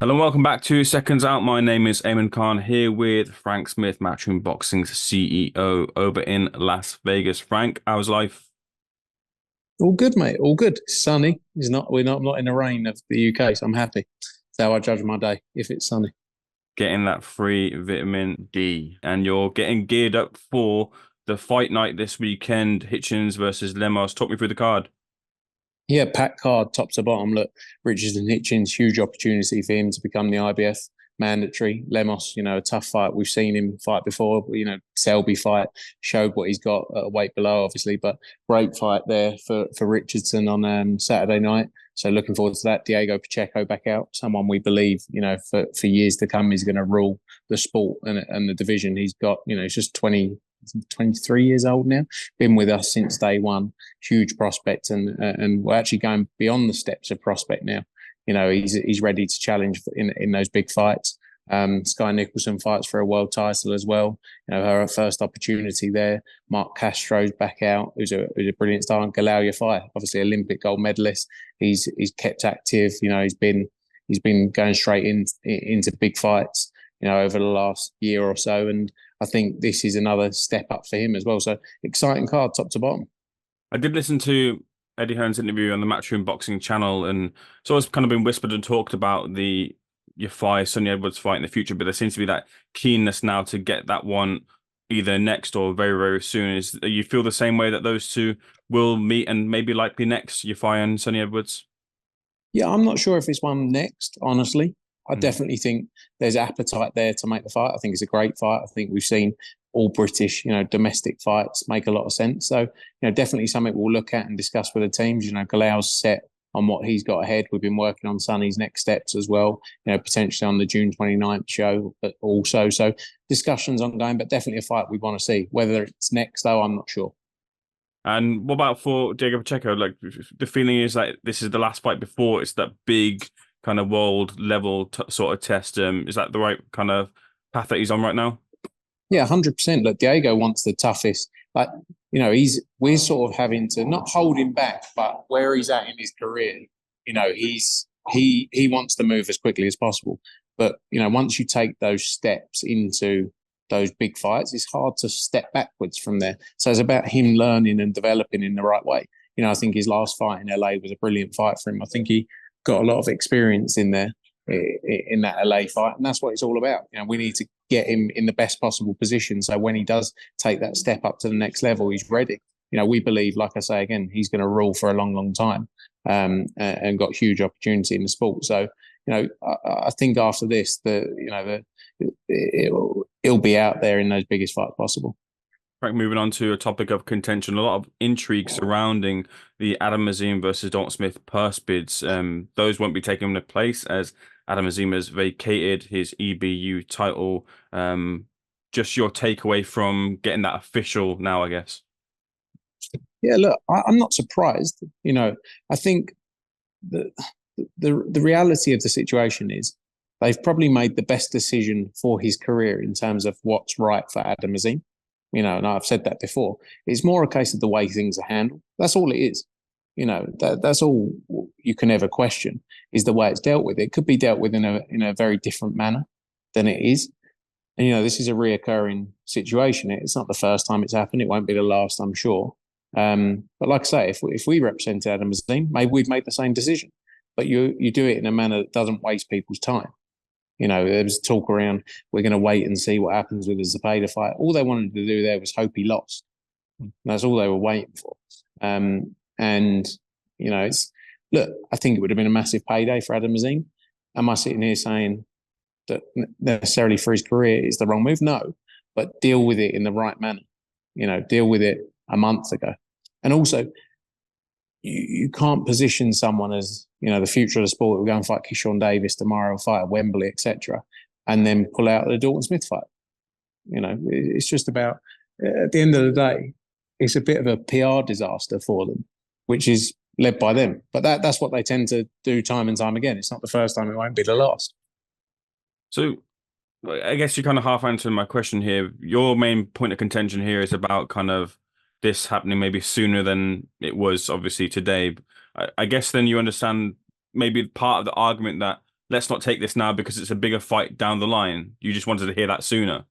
Hello and welcome back to Seconds Out. My name is Eamon Khan here with Frank Smith, Matchroom Boxing's CEO over in Las Vegas. Frank, how's life? All good, mate. All good. It's sunny. It's not. I'm not in the rain of the UK, so I'm happy. That's how I judge my day. If it's sunny. Getting that free vitamin D. And you're getting geared up for the fight night this weekend, Hitchens versus Lemos. Talk me through the card. Yeah, packed card, top to bottom. Look, Richards and Hitchens, huge opportunity for him to become the IBF mandatory. Lemos, a tough fight. We've seen him fight before. Selby fight showed what he's got at a weight below, obviously, but great fight there for Richardson on Saturday night. So looking forward to that. Diego Pacheco back out, someone we believe, for years to come is going to rule the sport and the division. He's got, he's just 23 years old now, been with us since day one, huge prospect, and we're actually going beyond the steps of prospect now. He's ready to challenge in those big fights. Sky Nicholson fights for a world title as well. Her first opportunity there. Mark Castro's back out, who's a brilliant star. And Galal Yafai, obviously Olympic gold medalist. He's kept active. He's been going straight into big fights. Over the last year or so, and I think this is another step up for him as well. So exciting card, top to bottom. I did listen to Eddie Hearn's interview on the Matchroom Boxing channel, and it's always kind of been whispered and talked about the Yafai Sonny Edwards fight in the future, but there seems to be that keenness now to get that one either next or very, very soon. You feel the same way that those two will meet and maybe likely next, Yafai and Sonny Edwards? Yeah, I'm not sure if it's one next, honestly. I definitely think there's appetite there to make the fight. I think it's a great fight. I think we've seen all British, domestic fights make a lot of sense. So, definitely something we'll look at and discuss with the teams. Galal's set on what he's got ahead. We've been working on Sonny's next steps as well, potentially on the June 29th show also. So discussions ongoing, but definitely a fight we want to see. Whether it's next, though, I'm not sure. And what about for Diego Pacheco? Like, the feeling is that this is the last fight before it's that big kind of world level sort of test. Is that the right kind of path that he's on right now? Yeah, 100%. Look, Diego wants the toughest. Like, we're sort of having to not hold him back, but where he's at in his career, he wants to move as quickly as possible. But once you take those steps into those big fights, it's hard to step backwards from there. So it's about him learning and developing in the right way. I think his last fight in LA was a brilliant fight for him. I think he got a lot of experience in there in that LA fight, and that's what it's all about. We need to get him in the best possible position, so when he does take that step up to the next level, he's ready. We believe, like I say again, he's going to rule for a long, long time, and got huge opportunity in the sport. So, I think after this, it'll be out there in those biggest fights possible. Right, moving on to a topic of contention, a lot of intrigue surrounding the Adam Azim versus Dalton Smith purse bids. Those won't be taking into place as Adam Azim has vacated his EBU title. Just your takeaway from getting that official now, I guess. Yeah, look, I'm not surprised. I think the reality of the situation is they've probably made the best decision for his career in terms of what's right for Adam Azim. And I've said that before. It's more a case of the way things are handled. That's all it is. That's all you can ever question is the way it's dealt with. It could be dealt with in a very different manner than it is. And this is a reoccurring situation. It's not the first time it's happened. It won't be the last, I'm sure. But like I say, if we represented Adam Azim, maybe we'd make the same decision. But you do it in a manner that doesn't waste people's time. There was talk around, we're going to wait and see what happens with the Zepeda fight. All they wanted to do there was hope he lost. And that's all they were waiting for. Look, I think it would have been a massive payday for Adam Azim. Am I sitting here saying that necessarily for his career is the wrong move? No, but deal with it in the right manner. Deal with it a month ago. And also, you can't position someone as, the future of the sport. We'll go and fight Keyshawn Davis tomorrow, fight at Wembley, etc., and then pull out the Dalton Smith fight. It's just about, at the end of the day, it's a bit of a PR disaster for them, which is led by them. But that's what they tend to do time and time again. It's not the first time, it won't be the last. So I guess you kind of half answered my question here. Your main point of contention here is about kind of this happening maybe sooner than it was obviously today. I guess then you understand maybe part of the argument that let's not take this now because it's a bigger fight down the line? You just wanted to hear that sooner.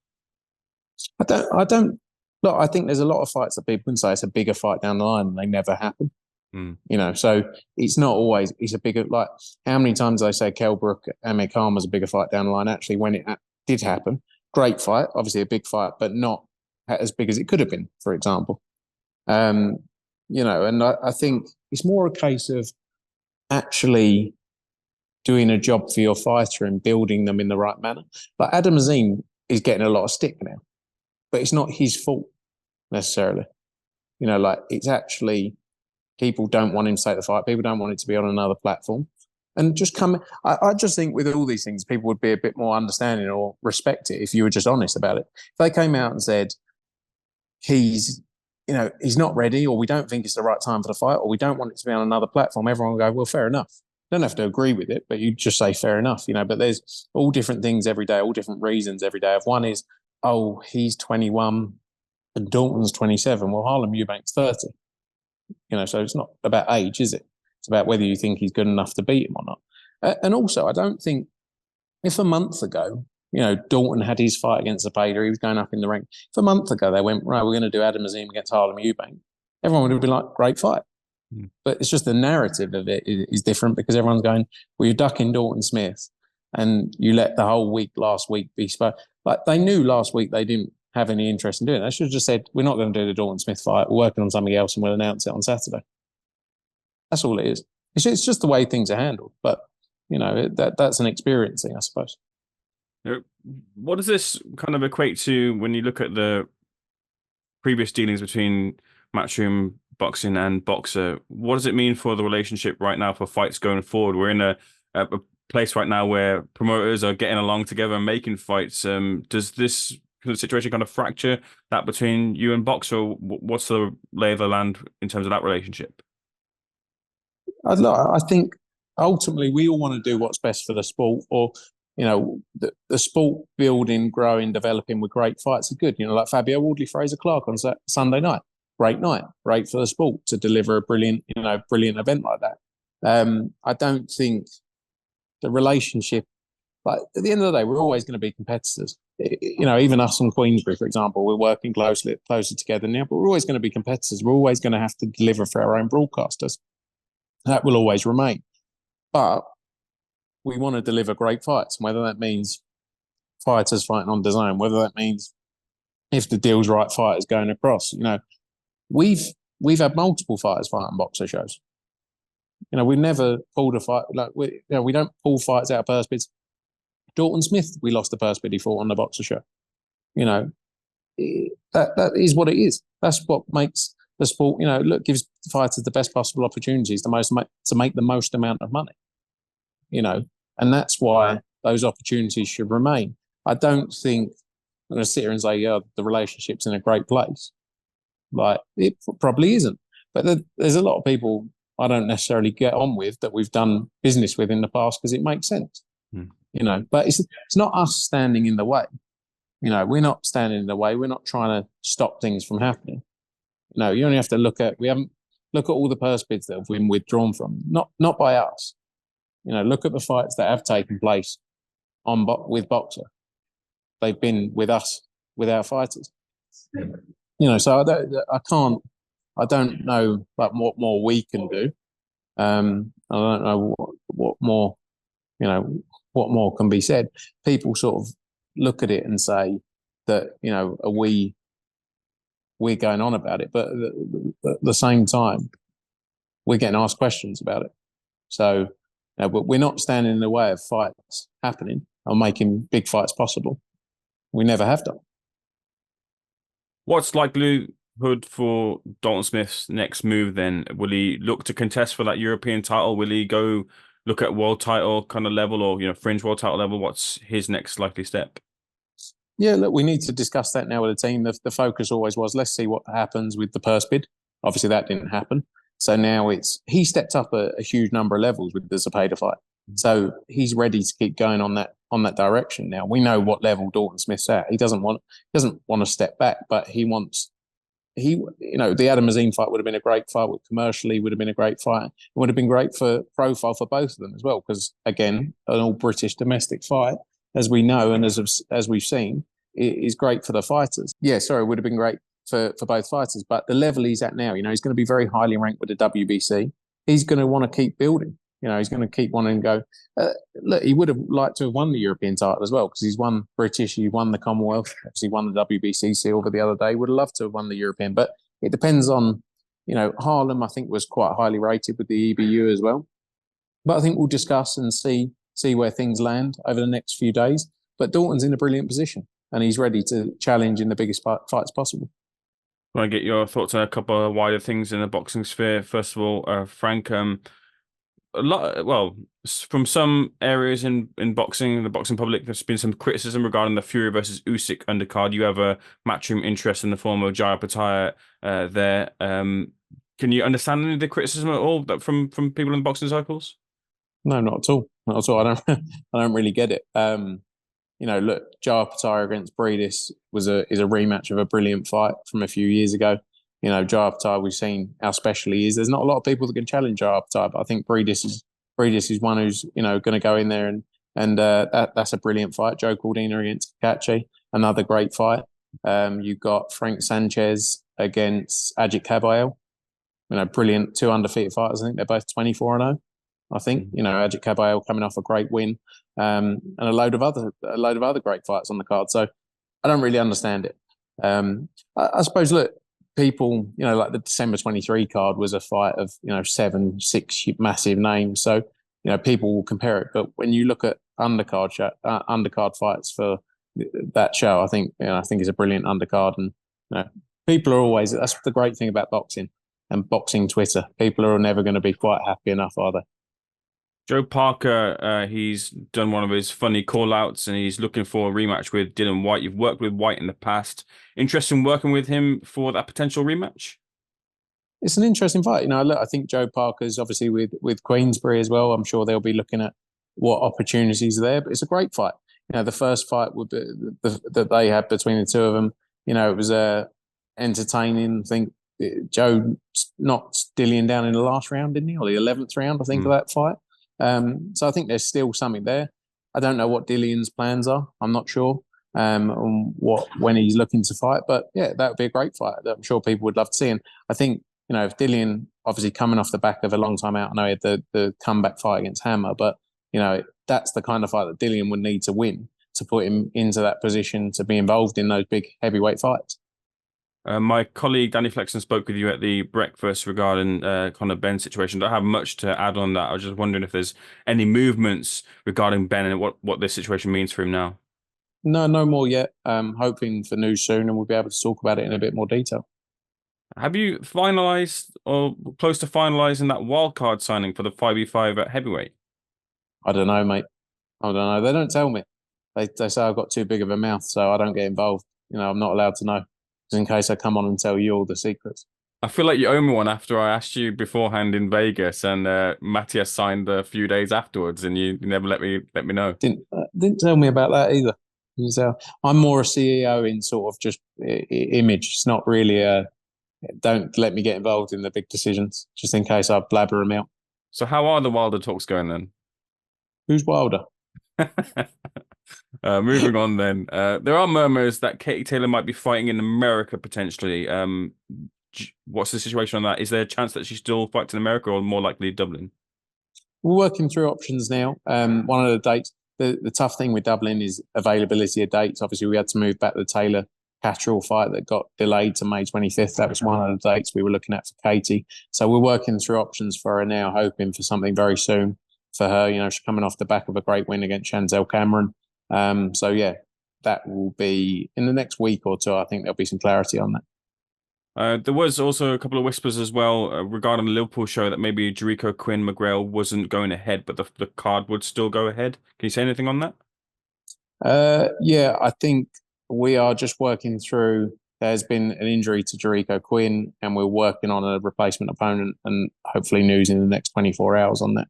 I don't look, I think there's a lot of fights that people can say it's a bigger fight down the line and they never happen. Mm. So it's not always, it's a bigger, like how many times I say Kell Brook and Amir Khan was a bigger fight down the line. Actually, when it did happen, great fight, obviously a big fight, but not as big as it could have been, for example. And I think it's more a case of actually doing a job for your fighter and building them in the right manner. Like Adam Azim is getting a lot of stick now, but it's not his fault necessarily. It's actually people don't want him to take the fight. People don't want it to be on another platform. And just come. I just think with all these things, people would be a bit more understanding or respect it if you were just honest about it. If they came out and said he's not ready, or we don't think it's the right time for the fight, or we don't want it to be on another platform, everyone will go, well, fair enough. You don't have to agree with it, but you just say fair enough, But there's all different things every day, all different reasons every day. If one is, oh, he's 21 and Dalton's 27, well, Harlem Eubank's 30. So it's not about age, is it? It's about whether you think he's good enough to beat him or not. And also, I don't think if a month ago, Dalton had his fight against Zepeda, he was going up in the rank. If a month ago they went, right, we're going to do Adam Azim against Harlem Eubank, everyone would have been like, great fight. Mm. But it's just the narrative of it is different because everyone's going, well, you're ducking Dalton Smith and you let the whole week last week be spoke. Like they knew last week they didn't have any interest in doing it. They should have just said, we're not going to do the Dalton Smith fight. We're working on something else and we'll announce it on Saturday. That's all it is. It's just the way things are handled. But, that's an experience thing, I suppose. What does this kind of equate to when you look at the previous dealings between Matchroom Boxing and Boxer? What does it mean for the relationship right now for fights going forward? We're in a place right now where promoters are getting along together and making fights. Does this situation kind of fracture that between you and Boxer? What's the lay of the land in terms of that relationship? I think ultimately we all want to do what's best for the sport, or the sport building, growing, developing with great fights are good. Like Fabio Wardley, Fraser Clark on Sunday night, great for the sport to deliver a brilliant event like that. I don't think the relationship, but at the end of the day, we're always going to be competitors. Even us and Queensbury, for example, we're working closer together now, but we're always going to be competitors. We're always going to have to deliver for our own broadcasters. That will always remain. But we want to deliver great fights, whether that means fighters fighting on DAZN, whether that means if the deal's right, fighters going across. We've had multiple fighters fight on Boxer shows. We've never pulled a fight we don't pull fights out of purse bids. Dalton Smith, we lost the purse bid he fought on the Boxer show. That is what it is. That's what makes the sport. Gives fighters the best possible opportunities, to make the most amount of money. And that's why those opportunities should remain. I don't think I'm going to sit here and say, yeah, the relationship's in a great place. Like, it probably isn't. But there's a lot of people I don't necessarily get on with that we've done business with in the past because it makes sense. But it's not us standing in the way. We're not standing in the way. We're not trying to stop things from happening. You only have to look at all the purse bids that have been withdrawn from, not by us. Look at the fights that have taken place with Boxer. They've been with us, with our fighters. So I don't know what more we can do. I don't know what more, what more can be said. People sort of look at it and say that, are we're going on about it, but at the same time, we're getting asked questions about it. So, but we're not standing in the way of fights happening or making big fights possible. We never have done. What's likelihood for Dalton Smith's next move then? Will he look to contest for that European title? Will he go look at world title kind of level or, fringe world title level? What's his next likely step? Yeah, look, we need to discuss that now with the team. The focus always was, let's see what happens with the purse bid. Obviously, that didn't happen. So now he stepped up a huge number of levels with the Zepeda fight. So he's ready to keep going on that direction now. We know what level Dalton Smith's at. He doesn't want to step back, but he wants the Adam Azim fight would have been a great fight. Commercially, would have been a great fight. It would have been great for profile for both of them as well, because again, an all British domestic fight, as we know and as we've seen, is great for the fighters. Yeah, sorry, it would have been great for both fighters. But the level he's at now, he's going to be very highly ranked with the WBC. He's going to want to keep building. He's going to keep wanting to go. Look, he would have liked to have won the European title as well, because he's won British, he won the Commonwealth, he won the WBC silver the other day. Would have loved to have won the European, but it depends on, Harlem, I think, was quite highly rated with the EBU as well. But I think we'll discuss and see where things land over the next few days. But Dalton's in a brilliant position, and he's ready to challenge in the biggest fights possible. I want to get your thoughts on a couple of wider things in the boxing sphere. First of all, Frank, from some areas in boxing, the boxing public, there's been some criticism regarding the Fury versus Usyk undercard. You have a Matchroom interest in the form of Jaya Pattaya there. Can you understand any of the criticism at all from people in the boxing circles? No, not at all. Not at all. I don't really get it. Look, Jaya Pattaya against Breedis is a rematch of a brilliant fight from a few years ago. Jaya Pattaya, we've seen how special he is. There's not a lot of people that can challenge Jaya Pattaya, but I think Breedis is one who's going to go in there and that's a brilliant fight. Joe Cordina against Kachi, another great fight. You've got Frank Sanchez against Ajit Kabayel. Brilliant, two undefeated fighters. I think they're both 24-0. I think Ajit Kabayel coming off a great win, and a load of other great fights on the card. So I don't really understand it. I suppose, look, people, like the December 23 card was a fight of 6 massive names. So people will compare it. But when you look at undercard fights for that show, I think it's a brilliant undercard. And people are always, that's the great thing about boxing and boxing Twitter. People are never going to be quite happy enough, are they? Joe Parker, he's done one of his funny call-outs and he's looking for a rematch with Dillian Whyte. You've worked with Whyte in the past. Interested in working with him for that potential rematch? It's an interesting fight. Look, I think Joe Parker's obviously with Queensberry as well. I'm sure they'll be looking at what opportunities are there, but it's a great fight. The first fight that they had between the two of them, it was entertaining. I think Joe knocked Dillian down in the last round, didn't he? Or the 11th round, I think, of that fight. So I think there's still something there. I don't know what Dillian's plans are. I'm not sure on when he's looking to fight. But yeah, that would be a great fight that I'm sure people would love to see. And I think, if Dillian, obviously coming off the back of a long time out, I know he had the comeback fight against Hammer, but that's the kind of fight that Dillian would need to win to put him into that position to be involved in those big heavyweight fights. My colleague Danny Flexen spoke with you at the breakfast regarding Conor Benn's situation. Don't have much to add on that. I was just wondering if there's any movements regarding Ben and what this situation means for him now. No more yet. Hoping for news soon, and we'll be able to talk about it in a bit more detail. Have you finalised or close to finalising that wildcard signing for the 5v5 at heavyweight? I don't know, mate. I don't know. They don't tell me. They say I've got too big of a mouth, so I don't get involved. I'm not allowed to know, in case I come on and tell you all the secrets. I feel like you owe me one after I asked you beforehand in Vegas, and Matthias signed a few days afterwards, and you never let me know. Didn't tell me about that either. I'm more a CEO in sort of just image. It's not really don't let me get involved in the big decisions, just in case I blabber them out. So how are the Wilder talks going then? Who's Wilder? Moving on then. There are murmurs that Katie Taylor might be fighting in America potentially. What's the situation on that? Is there a chance that she still fights in America or more likely Dublin? We're working through options now. One of the dates, the tough thing with Dublin is availability of dates. Obviously, we had to move back the Taylor Catterall fight that got delayed to May 25th. That was one of the dates we were looking at for Katie. So we're working through options for her now, hoping for something very soon for her. She's coming off the back of a great win against Chanzel Cameron. So yeah, that will be in the next week or two. I think there'll be some clarity on that. There was also a couple of whispers as well regarding the Liverpool show that maybe Jericho Quinn McGrail wasn't going ahead, but the card would still go ahead. Can you say anything on that? Yeah, I think we are just working through. There's been an injury to Jericho Quinn, and we're working on a replacement opponent, and hopefully news in the next 24 hours on that.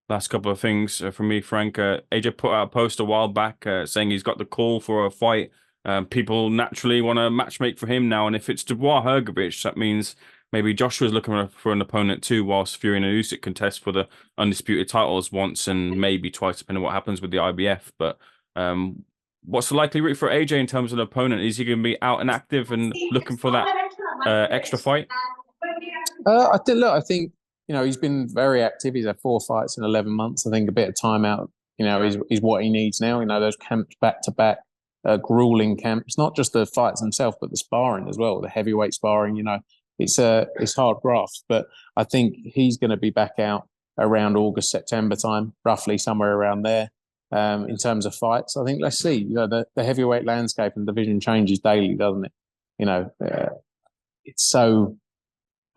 Last couple of things from me, Frank. AJ put out a post a while back saying he's got the call for a fight People naturally want to matchmake for him now, and if it's Dubois Hrgovic, that means maybe Joshua's looking for an opponent too, whilst Fury and Usyk contest for the undisputed titles once and maybe twice, depending on what happens with the IBF. But what's the likely route for AJ in terms of an opponent? Is he going to be out and active and looking for that extra fight? I think he's been very active. He's had 4 fights in 11 months. I think a bit of time out, is what he needs now. Those camps back to back, grueling camps, not just the fights themselves, but the sparring as well, the heavyweight sparring. It's hard graft, but I think he's going to be back out around August, September time, roughly somewhere around there. In terms of fights, I think let's see. The heavyweight landscape and division changes daily, doesn't it? It's so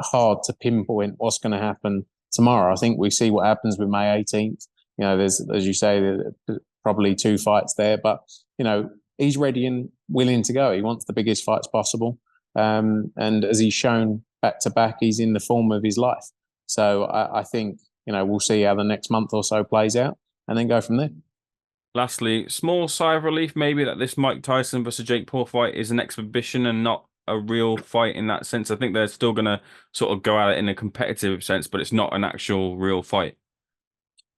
hard to pinpoint what's going to happen tomorrow. I think we see what happens with May 18th. There's, as you say, there's probably 2 fights there, but he's ready and willing to go. He wants the biggest fights possible. And as he's shown back to back, he's in the form of his life. So I think, we'll see how the next month or so plays out and then go from there. Lastly, small sigh of relief maybe that this Mike Tyson versus Jake Paul fight is an exhibition and not a real fight in that sense. I think they're still going to sort of go at it in a competitive sense, but it's not an actual real fight.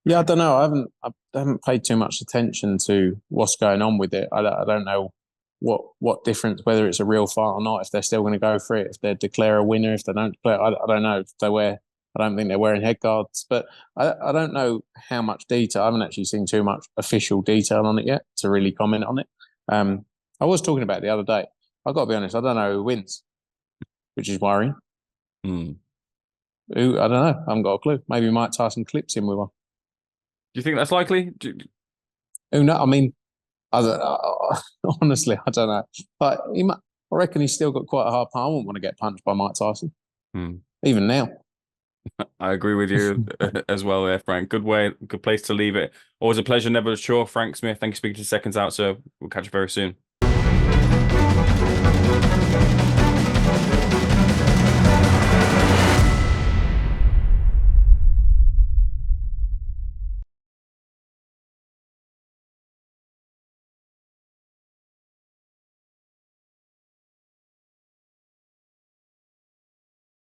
Yeah, I don't know. I haven't paid too much attention to what's going on with it. I don't know what difference, whether it's a real fight or not, if they're still going to go for it, if they declare a winner, if they don't declare, I don't know. I don't think they're wearing head guards, but I don't know how much detail. I haven't actually seen too much official detail on it yet to really comment on it. I was talking about it the other day. I've got to be honest, I don't know who wins, which is worrying. Mm. Who, I don't know. I haven't got a clue. Maybe Mike Tyson clips him with one. Do you think that's likely? Who knows? I mean, honestly, I don't know. But I reckon he's still got quite a hard part. I wouldn't want to get punched by Mike Tyson, even now. I agree with you as well there, Frank. Good place to leave it. Always a pleasure, never sure. Frank Smith, thank you for speaking to Seconds Out, so we'll catch you very soon.